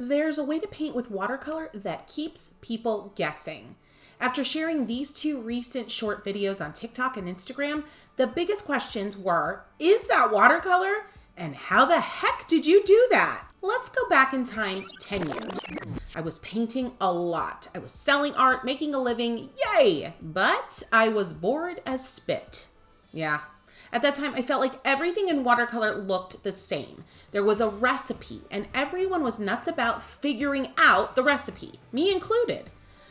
There's a way to paint with watercolor that keeps people guessing. After sharing these two recent short videos on TikTok and Instagram, the biggest questions were, is that watercolor? And how the heck did you do that? Let's go back in time 10 years. I was painting a lot. I was selling art, making a living, yay! But I was bored as spit. Yeah. At that time, I felt like everything in watercolor looked the same. There was a recipe, and everyone was nuts about figuring out the recipe, me included.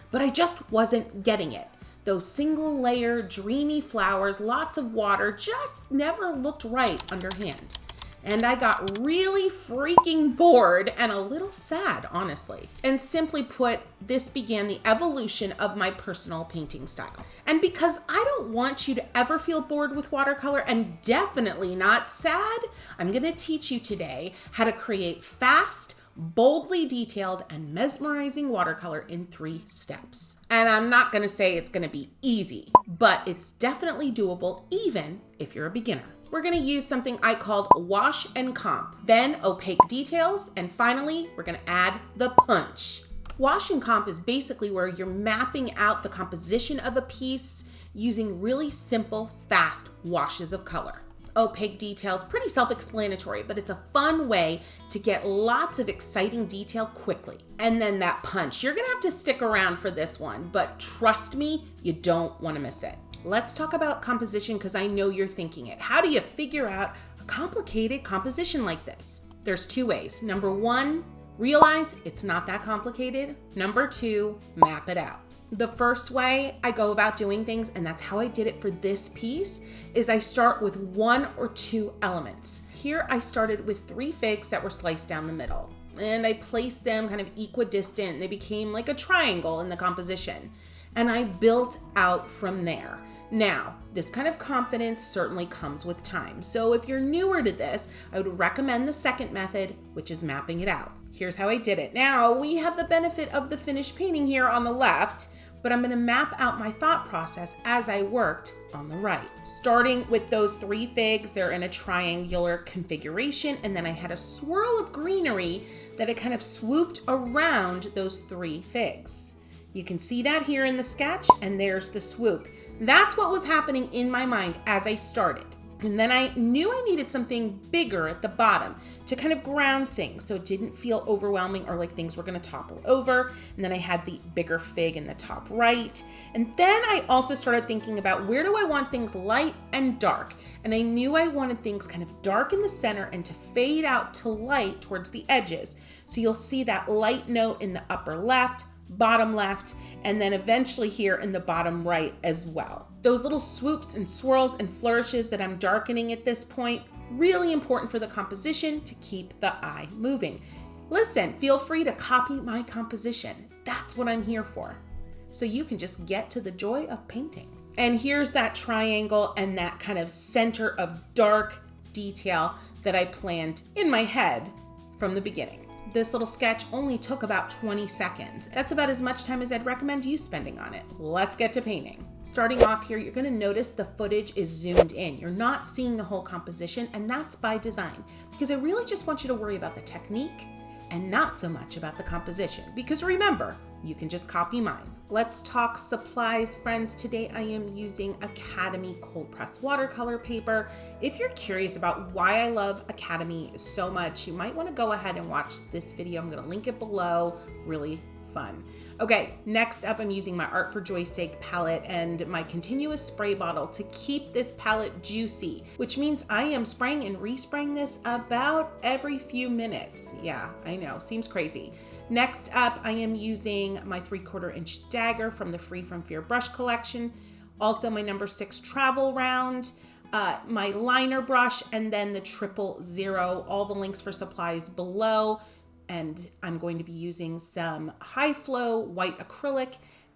But I just wasn't getting it. Those single layer, dreamy flowers, lots of water, just never looked right underhand. And I got really freaking bored and a little sad, honestly. And simply put, this began the evolution of my personal painting style. And because I don't want you to ever feel bored with watercolor and definitely not sad, I'm gonna teach you today how to create fast, boldly detailed, and mesmerizing watercolor in 3 steps. And I'm not gonna say it's gonna be easy, but it's definitely doable even if you're a beginner. We're gonna use something I called wash and comp, then opaque details, and finally, we're gonna add the punch. Wash and comp is basically where you're mapping out the composition of a piece using really simple, fast washes of color. Opaque details, pretty self-explanatory, but it's a fun way to get lots of exciting detail quickly. And then that punch, you're gonna have to stick around for this one, but trust me, you don't wanna miss it. Let's talk about composition because I know you're thinking it. How do you figure out a complicated composition like this? There's 2 ways. Number 1, realize it's not that complicated. Number 2, map it out. The first way I go about doing things, and that's how I did it for this piece, is I start with 1 or 2 elements. Here I started with 3 figs that were sliced down the middle, and I placed them kind of equidistant. They became like a triangle in the composition, and I built out from there. Now, this kind of confidence certainly comes with time. So if you're newer to this, I would recommend the second method, which is mapping it out. Here's how I did it. Now, we have the benefit of the finished painting here on the left, but I'm gonna map out my thought process as I worked on the right. Starting with those 3 figs, they're in a triangular configuration, and then I had a swirl of greenery that it kind of swooped around those 3 figs. You can see that here in the sketch, and there's the swoop. That's what was happening in my mind as I started. And then I knew I needed something bigger at the bottom to kind of ground things so it didn't feel overwhelming or like things were gonna topple over. And then I had the bigger fig in the top right. And then I also started thinking about where do I want things light and dark? And I knew I wanted things kind of dark in the center and to fade out to light towards the edges. So you'll see that light note in the upper left, bottom left, and then eventually here in the bottom right as well. Those little swoops and swirls and flourishes that I'm darkening at this point, really important for the composition to keep the eye moving. Listen, feel free to copy my composition. That's what I'm here for. So you can just get to the joy of painting. And here's that triangle and that kind of center of dark detail that I planned in my head from the beginning. This little sketch only took about 20 seconds. That's about as much time as I'd recommend you spending on it. Let's get to painting. Starting off here, you're gonna notice the footage is zoomed in. You're not seeing the whole composition, and that's by design, because I really just want you to worry about the technique and not so much about the composition, because remember, you can just copy mine. Let's talk supplies, friends. Today I am using Academy cold pressed watercolor paper. If you're curious about why I love Academy so much, you might want to go ahead and watch this video. I'm going to link it below. Really fun. Okay, next up I'm using my Art for Joy's Sake palette and my continuous spray bottle to keep this palette juicy, which means I am spraying and respraying this about every few minutes. Yeah, I know, seems crazy. Next up, I am using my 3/4 inch dagger from the Free From Fear brush collection. Also my number 6 travel round, my liner brush, and then the 000. All the links for supplies below. And I'm going to be using some high flow white acrylic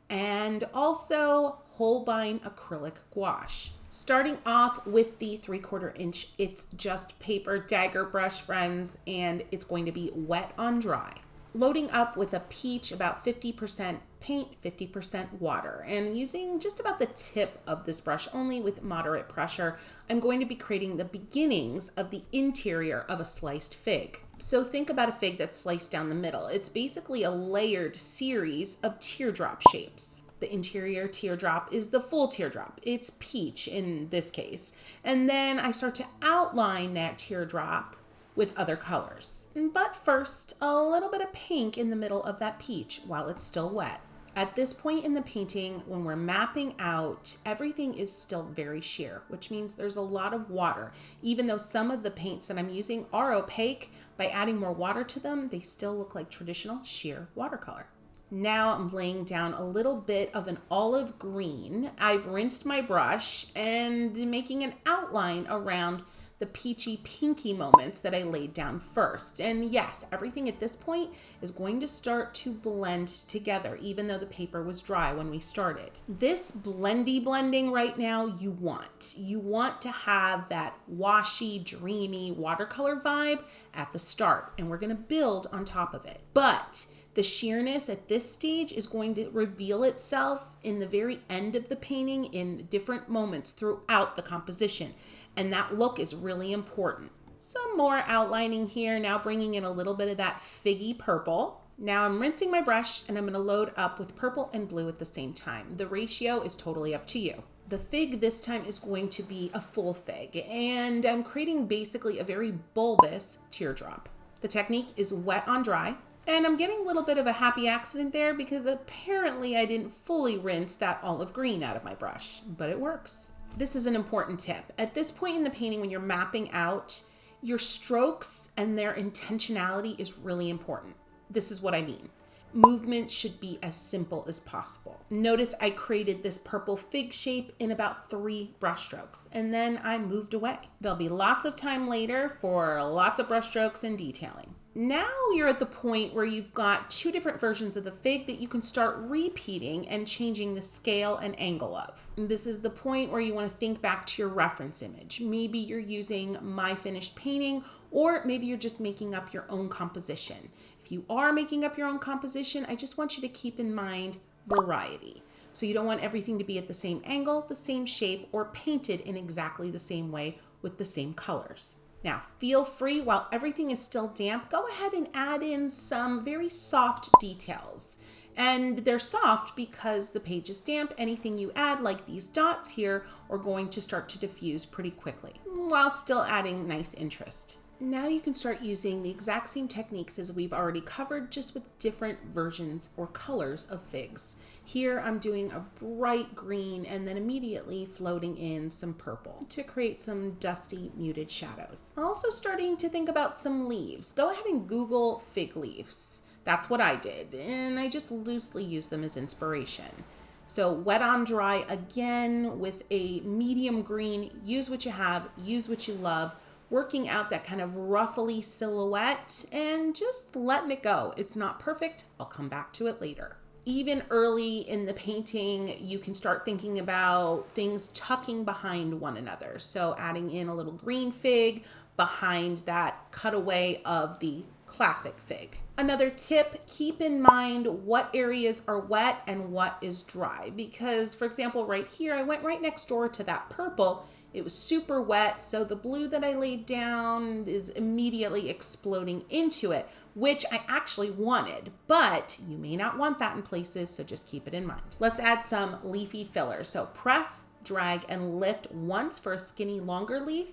and also Holbein acrylic gouache. Starting off with the 3/4 inch, it's just paper dagger brush, friends, and it's going to be wet on dry. Loading up with a peach, about 50% paint, 50% water, and using just about the tip of this brush only with moderate pressure, I'm going to be creating the beginnings of the interior of a sliced fig. So think about a fig that's sliced down the middle. It's basically a layered series of teardrop shapes. The interior teardrop is the full teardrop. It's peach in this case. And then I start to outline that teardrop with other colors. But first, a little bit of pink in the middle of that peach while it's still wet. At this point in the painting, when we're mapping out, everything is still very sheer, which means there's a lot of water. Even though some of the paints that I'm using are opaque, by adding more water to them, they still look like traditional sheer watercolor. Now I'm laying down a little bit of an olive green. I've rinsed my brush and making an outline around the peachy pinky moments that I laid down first. And yes, everything at this point is going to start to blend together, even though the paper was dry when we started. This blendy blending right now you want to have that washy, dreamy watercolor vibe at the start, and we're gonna build on top of it. But the sheerness at this stage is going to reveal itself in the very end of the painting in different moments throughout the composition. And that look is really important. Some more outlining here, now bringing in a little bit of that figgy purple. Now I'm rinsing my brush and I'm gonna load up with purple and blue at the same time. The ratio is totally up to you. The fig this time is going to be a full fig, and I'm creating basically a very bulbous teardrop. The technique is wet on dry. And I'm getting a little bit of a happy accident there because apparently I didn't fully rinse that olive green out of my brush, but it works. This is an important tip. At this point in the painting, when you're mapping out, your strokes and their intentionality is really important. This is what I mean. Movement should be as simple as possible. Notice I created this purple fig shape in about 3 brush strokes, and then I moved away. There'll be lots of time later for lots of brush strokes and detailing. Now you're at the point where you've got 2 different versions of the fig that you can start repeating and changing the scale and angle of. This is the point where you want to think back to your reference image. Maybe you're using my finished painting, or maybe you're just making up your own composition. If you are making up your own composition, I just want you to keep in mind variety. So you don't want everything to be at the same angle, the same shape, or painted in exactly the same way with the same colors. Now, feel free, while everything is still damp, go ahead and add in some very soft details. And they're soft because the page is damp. Anything you add, like these dots here, are going to start to diffuse pretty quickly, while still adding nice interest. Now you can start using the exact same techniques as we've already covered, just with different versions or colors of figs. Here I'm doing a bright green and then immediately floating in some purple to create some dusty, muted shadows. Also starting to think about some leaves. Go ahead and Google fig leaves. That's what I did, and I just loosely use them as inspiration. So wet on dry again with a medium green. Use what you have, use what you love. Working out that kind of ruffly silhouette and just letting it go. It's not perfect. I'll come back to it later. Even early in the painting, you can start thinking about things tucking behind one another. So adding in a little green fig behind that cutaway of the classic fig. Another tip, keep in mind what areas are wet and what is dry. Because, for example, right here, I went right next door to that purple. It was super wet, so the blue that I laid down is immediately exploding into it, which I actually wanted, but you may not want that in places, so just keep it in mind. Let's add some leafy fillers. So press, drag, and lift once for a skinny, longer leaf,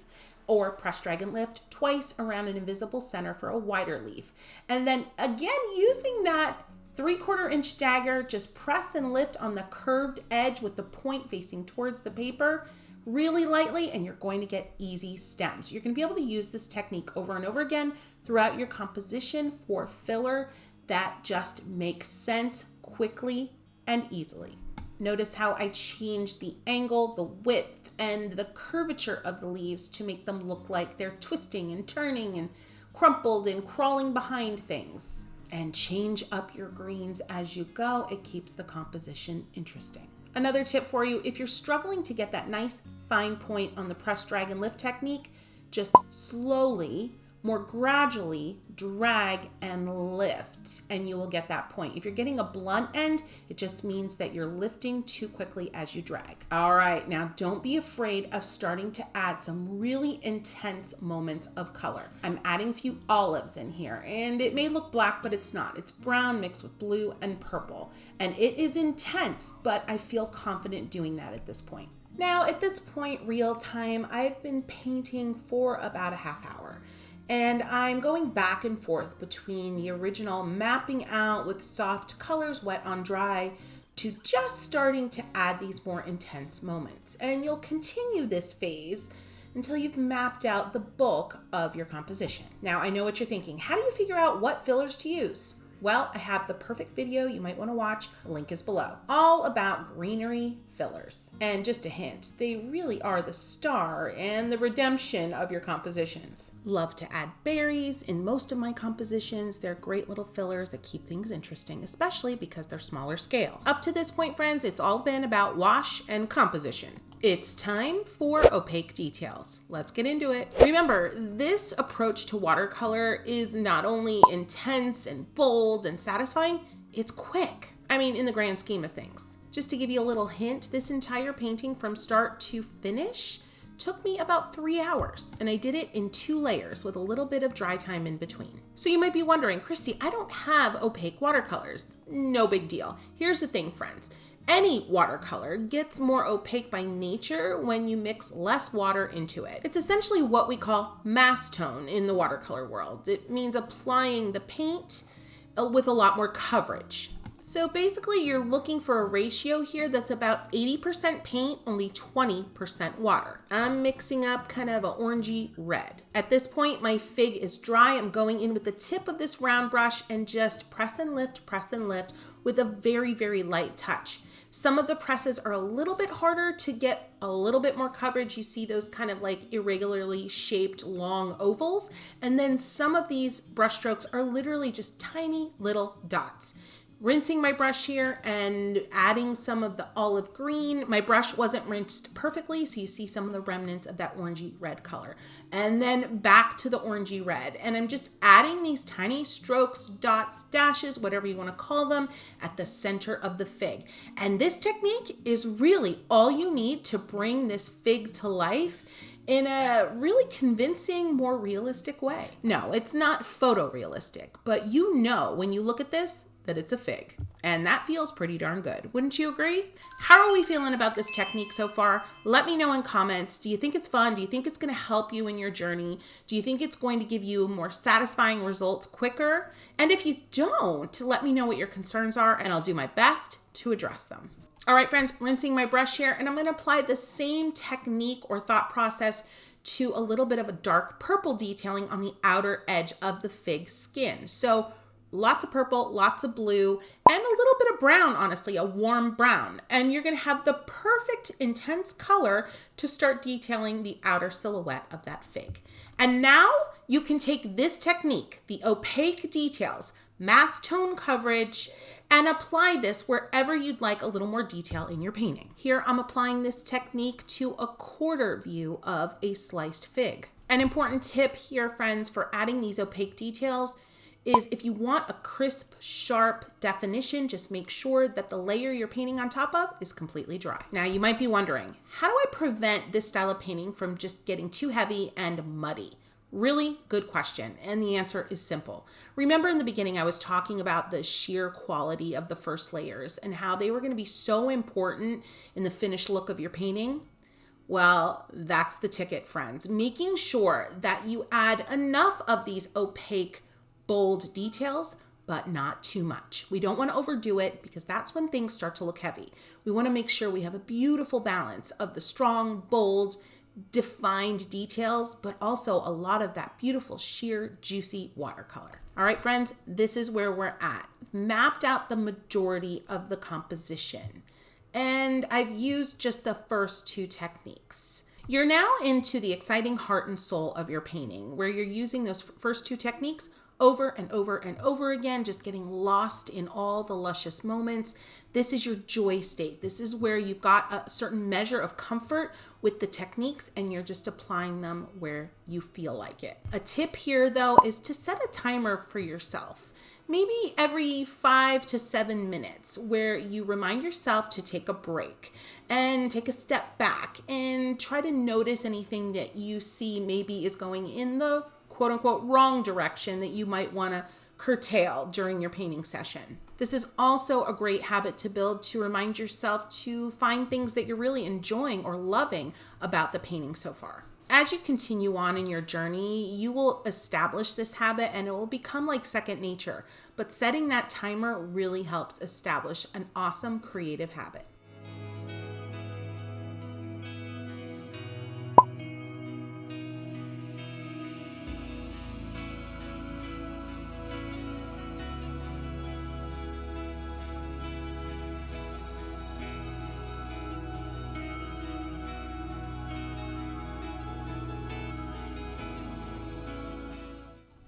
or press, drag, and lift twice around an invisible center for a wider leaf. And then again, using that 3/4 inch dagger, just press and lift on the curved edge with the point facing towards the paper, really lightly, and you're going to get easy stems. You're going to be able to use this technique over and over again throughout your composition for filler that just makes sense quickly and easily. Notice how I changed the angle, the width, and the curvature of the leaves to make them look like they're twisting and turning and crumpled and crawling behind things. And change up your greens as you go. It keeps the composition interesting. Another tip for you, if you're struggling to get that nice fine point on the press, drag, and lift technique, just slowly more gradually drag and lift, and you will get that point. If you're getting a blunt end, it just means that you're lifting too quickly as you drag. All right, now don't be afraid of starting to add some really intense moments of color. I'm adding a few olives in here, and it may look black, but it's not. It's brown mixed with blue and purple, and it is intense, but I feel confident doing that at this point. Now, at this point, real time, I've been painting for about a half hour. And I'm going back and forth between the original mapping out with soft colors, wet on dry, to just starting to add these more intense moments. And you'll continue this phase until you've mapped out the bulk of your composition. Now, I know what you're thinking. How do you figure out what fillers to use? Well, I have the perfect video you might want to watch. The link is below. All about Greenery Fillers. And just a hint, they really are the star and the redemption of your compositions. Love to add berries in most of my compositions. They're great little fillers that keep things interesting, especially because they're smaller scale. Up to this point, friends, it's all been about wash and composition. It's time for opaque details. Let's get into it. Remember, this approach to watercolor is not only intense and bold and satisfying, it's quick. I mean, in the grand scheme of things. Just to give you a little hint, this entire painting from start to finish took me about 3 hours, and I did it in 2 layers with a little bit of dry time in between. So you might be wondering, Christy, I don't have opaque watercolors. No big deal. Here's the thing, friends. Any watercolor gets more opaque by nature when you mix less water into it. It's essentially what we call mass tone in the watercolor world. It means applying the paint with a lot more coverage. So basically you're looking for a ratio here that's about 80% paint, only 20% water. I'm mixing up kind of an orangey red. At this point, my fig is dry. I'm going in with the tip of this round brush and just press and lift with a very, very light touch. Some of the presses are a little bit harder to get a little bit more coverage. You see those kind of like irregularly shaped long ovals. And then some of these brush strokes are literally just tiny little dots. Rinsing my brush here and adding some of the olive green. My brush wasn't rinsed perfectly, so you see some of the remnants of that orangey red color. And then back to the orangey red. And I'm just adding these tiny strokes, dots, dashes, whatever you want to call them, at the center of the fig. And this technique is really all you need to bring this fig to life in a really convincing, more realistic way. No, it's not photorealistic, but you know when you look at this, that it's a fig. And that feels pretty darn good. Wouldn't you agree? How are we feeling about this technique so far? Let me know in comments. Do you think it's fun? Do you think it's gonna help you in your journey? Do you think it's going to give you more satisfying results quicker? And if you don't, let me know what your concerns are and I'll do my best to address them. All right, friends, rinsing my brush here, and I'm gonna apply the same technique or thought process to a little bit of a dark purple detailing on the outer edge of the fig skin. So lots of purple, lots of blue, and a little bit of brown, honestly, a warm brown. And you're gonna have the perfect intense color to start detailing the outer silhouette of that fig. And now you can take this technique, the opaque details, mass tone coverage, and apply this wherever you'd like a little more detail in your painting. Here I'm applying this technique to a quarter view of a sliced fig. An important tip here, friends, for adding these opaque details is if you want a crisp, sharp definition, just make sure that the layer you're painting on top of is completely dry. Now you might be wondering, how do I prevent this style of painting from just getting too heavy and muddy? Really good question, and the answer is simple. Remember in the beginning I was talking about the sheer quality of the first layers and how they were going to be so important in the finished look of your painting? Well, that's the ticket, friends. Making sure that you add enough of these opaque, bold details, but not too much. We don't want to overdo it because that's when things start to look heavy. We want to make sure we have a beautiful balance of the strong, bold, defined details, but also a lot of that beautiful, sheer, juicy watercolor. All right, friends, this is where we're at. Mapped out the majority of the composition, and I've used just the first 2 techniques. You're now into the exciting heart and soul of your painting, where you're using those first 2 techniques over and over and over again, just getting lost in all the luscious moments. This is your joy state. This is where you've got a certain measure of comfort with the techniques and you're just applying them where you feel like it. A tip here though is to set a timer for yourself. Maybe every 5 to 7 minutes where you remind yourself to take a break and take a step back and try to notice anything that you see maybe is going in the quote unquote wrong direction that you might want to curtail during your painting session. This is also a great habit to build to remind yourself to find things that you're really enjoying or loving about the painting so far. As you continue on in your journey, you will establish this habit and it will become like second nature. But setting that timer really helps establish an awesome creative habit.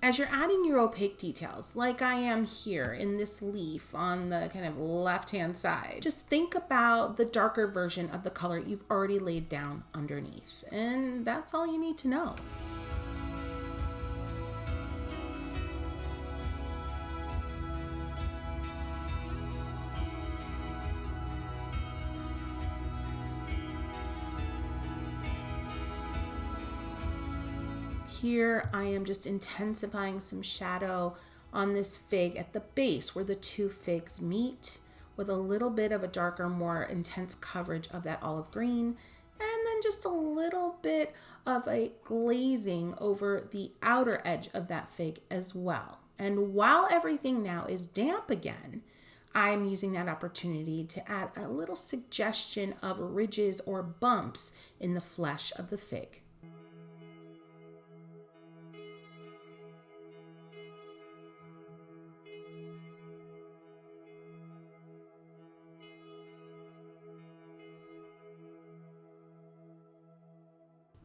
As you're adding your opaque details, like I am here in this leaf on the kind of left-hand side, just think about the darker version of the color you've already laid down underneath. And that's all you need to know. Here I am just intensifying some shadow on this fig at the base where the two figs meet, with a little bit of a darker, more intense coverage of that olive green, and then just a little bit of a glazing over the outer edge of that fig as well. And while everything now is damp again, I'm using that opportunity to add a little suggestion of ridges or bumps in the flesh of the fig.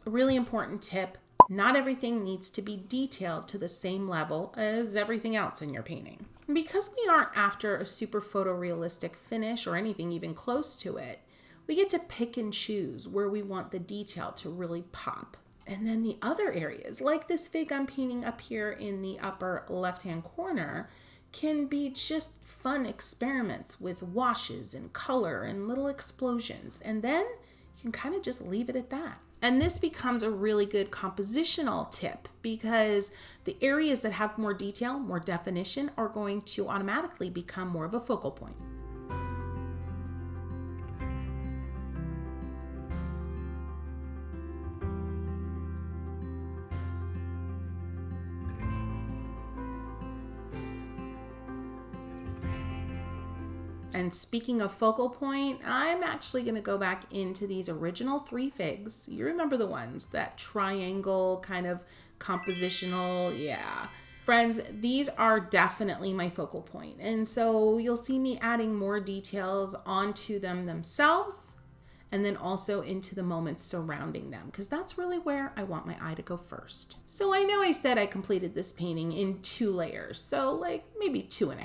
A really important tip, not everything needs to be detailed to the same level as everything else in your painting. Because we aren't after a super photorealistic finish or anything even close to it, we get to pick and choose where we want the detail to really pop. And then the other areas, like this fig I'm painting up here in the upper left-hand corner, can be just fun experiments with washes and color and little explosions. And then you can kind of just leave it at that. And this becomes a really good compositional tip because the areas that have more detail, more definition, are going to automatically become more of a focal point. And speaking of focal point, I'm actually going to go back into these original 3 figs. You remember the ones, that triangle kind of compositional, yeah. Friends, these are definitely my focal point. And so you'll see me adding more details onto them themselves and then also into the moments surrounding them, because that's really where I want my eye to go first. So I know I said I completed this painting in 2 layers, so like maybe 2.5.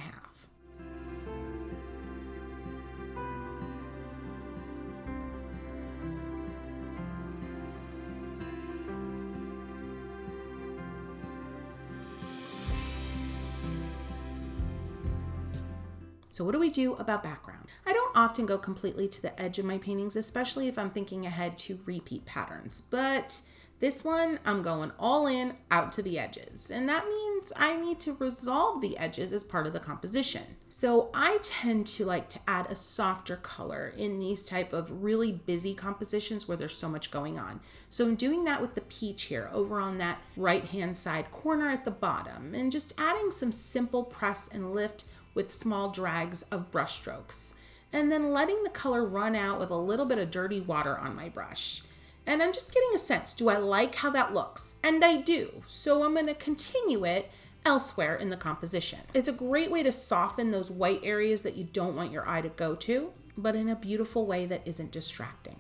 So what do we do about background? I don't often go completely to the edge of my paintings, especially if I'm thinking ahead to repeat patterns, but this one I'm going all in out to the edges, and that means I need to resolve the edges as part of the composition. So I tend to like to add a softer color in these type of really busy compositions where there's so much going on. So I'm doing that with the peach here over on that right hand side corner at the bottom, and just adding some simple press and lift with small drags of brush strokes, and then letting the color run out with a little bit of dirty water on my brush. And I'm just getting a sense, do I like how that looks? And I do, so I'm gonna continue it elsewhere in the composition. It's a great way to soften those white areas that you don't want your eye to go to, but in a beautiful way that isn't distracting.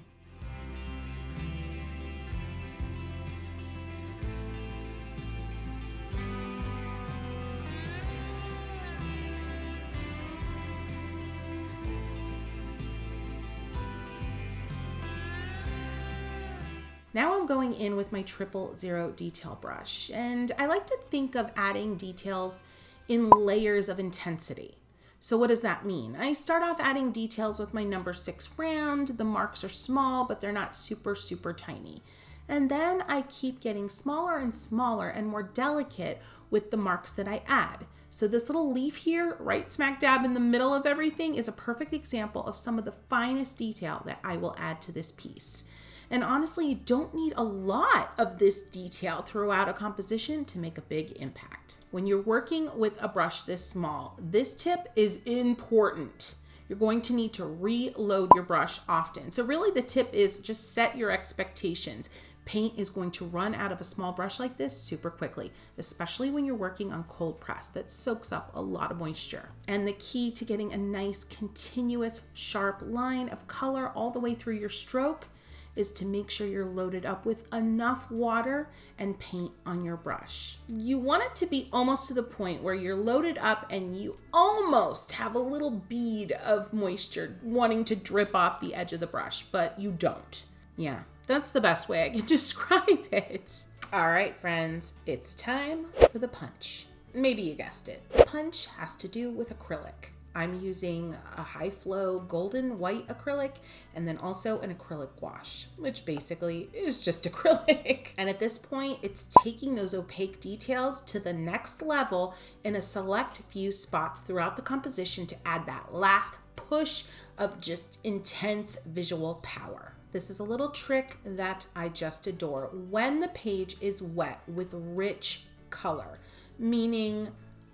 Now I'm going in with my 000 detail brush, and I like to think of adding details in layers of intensity. So what does that mean? I start off adding details with my number 6 round. The marks are small, but they're not super, super tiny. And then I keep getting smaller and smaller and more delicate with the marks that I add. So this little leaf here, right smack dab in the middle of everything, is a perfect example of some of the finest detail that I will add to this piece. And honestly, you don't need a lot of this detail throughout a composition to make a big impact. When you're working with a brush this small, this tip is important. You're going to need to reload your brush often. So really the tip is just set your expectations. Paint is going to run out of a small brush like this super quickly, especially when you're working on cold press that soaks up a lot of moisture. And the key to getting a nice continuous sharp line of color all the way through your stroke is to make sure you're loaded up with enough water and paint on your brush. You want it to be almost to the point where you're loaded up and you almost have a little bead of moisture wanting to drip off the edge of the brush, but you don't. Yeah, that's the best way I can describe it. All right, friends, it's time for the punch. Maybe you guessed it. The punch has to do with acrylic. I'm using a high flow golden white acrylic and then also an acrylic gouache, which basically is just acrylic. And at this point, it's taking those opaque details to the next level in a select few spots throughout the composition to add that last push of just intense visual power. This is a little trick that I just adore. When the page is wet with rich color, meaning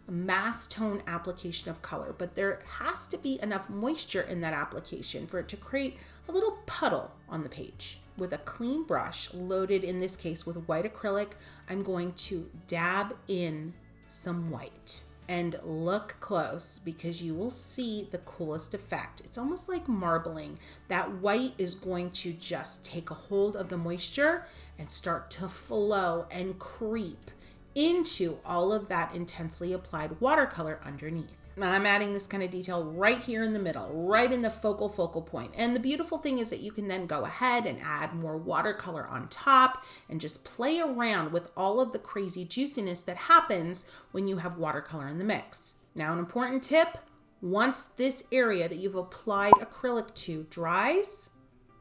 mass tone application of color, but there has to be enough moisture in that application for it to create a little puddle on the page. With a clean brush loaded, in this case with white acrylic, I'm going to dab in some white. And look close because you will see the coolest effect. It's almost like marbling. That white is going to just take a hold of the moisture and start to flow and creep into all of that intensely applied watercolor underneath. Now I'm adding this kind of detail right here in the middle, right in the focal point. And the beautiful thing is that you can then go ahead and add more watercolor on top and just play around with all of the crazy juiciness that happens when you have watercolor in the mix. Now, an important tip, once this area that you've applied acrylic to dries,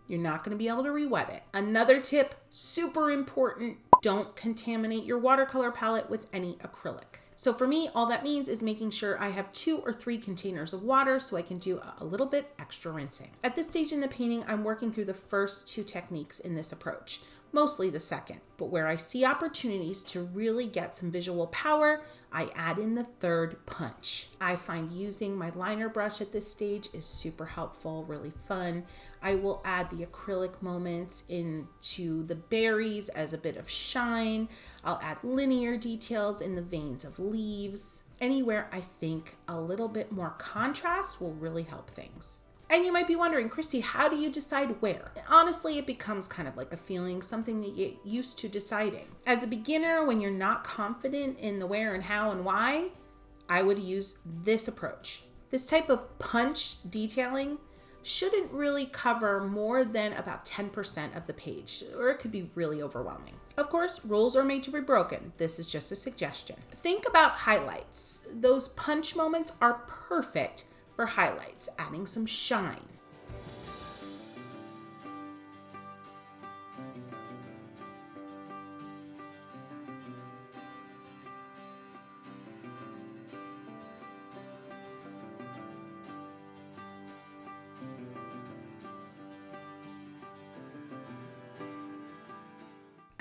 you're not going to be able to re-wet it. Another tip, super important, don't contaminate your watercolor palette with any acrylic. So for me, all that means is making sure I have 2 or 3 containers of water so I can do a little bit extra rinsing. At this stage in the painting, I'm working through the first 2 techniques in this approach, mostly the second. But where I see opportunities to really get some visual power, I add in the third punch. I find using my liner brush at this stage is super helpful, really fun. I will add the acrylic moments into the berries as a bit of shine. I'll add linear details in the veins of leaves. Anywhere I think a little bit more contrast will really help things. And you might be wondering, Christy, how do you decide where? Honestly, it becomes kind of like a feeling, something that you get used to deciding. As a beginner, when you're not confident in the where and how and why, I would use this approach. This type of punch detailing shouldn't really cover more than about 10% of the page, or it could be really overwhelming. Of course, rules are made to be broken. This is just a suggestion. Think about highlights. Those punch moments are perfect for highlights, adding some shine.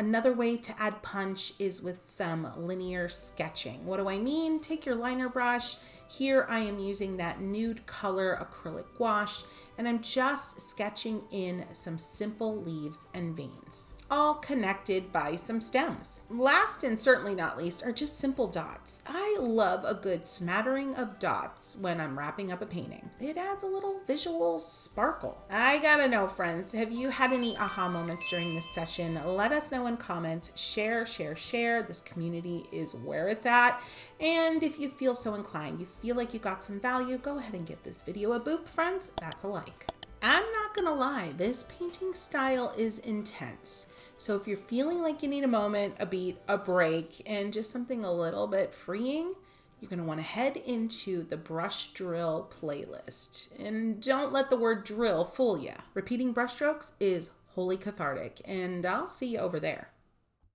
Another way to add punch is with some linear sketching. What do I mean? Take your liner brush. Here I am using that nude color acrylic gouache, and I'm just sketching in some simple leaves and veins, all connected by some stems. Last and certainly not least are just simple dots. I love a good smattering of dots when I'm wrapping up a painting. It adds a little visual sparkle. I gotta know, friends, have you had any aha moments during this session? Let us know in comments. Share. This community is where it's at. And if you feel so inclined, you feel like you got some value, go ahead and give this video a boop, friends. That's a like. I'm not gonna lie, this painting style is intense. So if you're feeling like you need a moment, a beat, a break, and just something a little bit freeing, you're going to want to head into the brush drill playlist. And don't let the word drill fool you. Repeating brushstrokes is wholly cathartic, and I'll see you over there.